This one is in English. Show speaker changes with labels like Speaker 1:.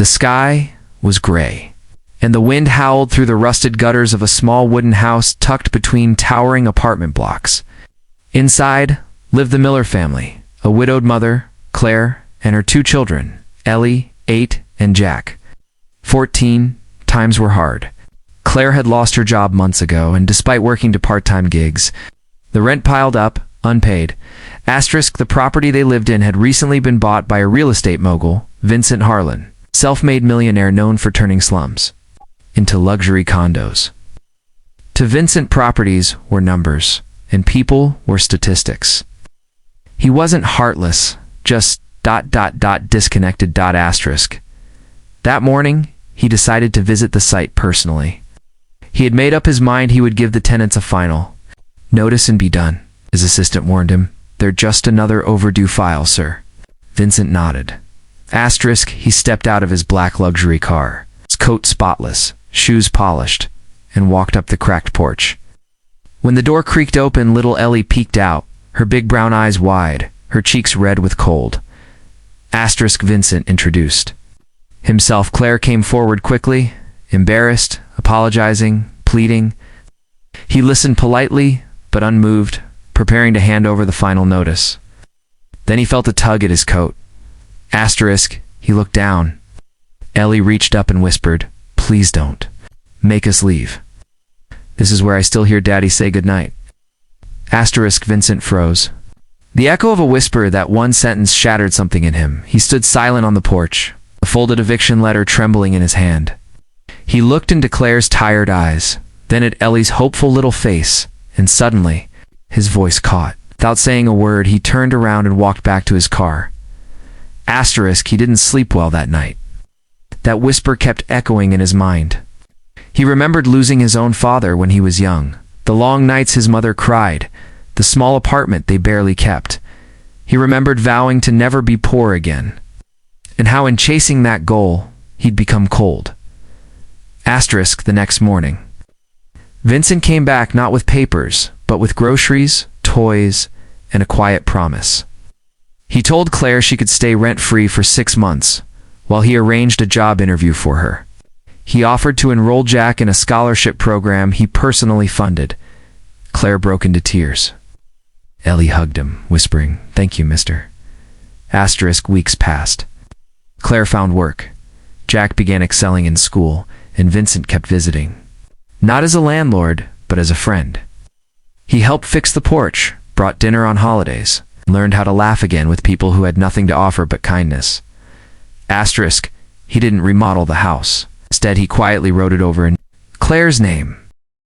Speaker 1: sky was gray, and the wind howled through the rusted gutters of a small wooden house tucked between towering apartment blocks. Inside lived the Miller family, a widowed mother, Claire, and her 2 children, Ellie, 8, and Jack, 14. Times were hard. Claire had lost her job months ago, and despite working to part-time gigs, the rent piled up, unpaid. The property they lived in had recently been bought by a real estate mogul, Vincent Harlan, self-made millionaire known for turning slums into luxury condos. To Vincent, properties were numbers, and people were statistics. He wasn't heartless, just ... disconnected ... That morning, he decided to visit the site personally. He had made up his mind he would give the tenants a final notice and be done. His assistant warned him, "They're just another overdue file, sir." Vincent nodded. He stepped out of his black luxury car, his coat spotless, shoes polished, and walked up the cracked porch. When the door creaked open, little Ellie peeked out, her big brown eyes wide, her cheeks red with cold. Vincent introduced himself. Claire came forward quickly, embarrassed, apologizing, pleading. He listened politely, but unmoved, preparing to hand over the final notice. Then he felt a tug at his coat. He looked down. Ellie reached up and whispered, "Please don't make us leave. This is where I still hear Daddy say goodnight." Vincent froze. The echo of a whisper, that one sentence, shattered something in him. He stood silent on the porch, a folded eviction letter trembling in his hand. He looked into Claire's tired eyes, then at Ellie's hopeful little face, and suddenly, his voice caught. Without saying a word, he turned around and walked back to his car. He didn't sleep well that night. That whisper kept echoing in his mind. He remembered losing his own father when he was young, the long nights his mother cried, the small apartment they barely kept. He remembered vowing to never be poor again, and how in chasing that goal, he'd become cold. The next morning, Vincent came back not with papers, but with groceries, toys, and a quiet promise. He told Claire she could stay rent-free for 6 months, while he arranged a job interview for her. He offered to enroll Jack in a scholarship program he personally funded. Claire broke into tears. Ellie hugged him, whispering, "Thank you, mister." Weeks passed. Claire found work. Jack began excelling in school, and Vincent kept visiting. Not as a landlord, but as a friend. He helped fix the porch, brought dinner on holidays, and learned how to laugh again with people who had nothing to offer but kindness. He didn't remodel the house. Instead, he quietly wrote it over in Claire's name,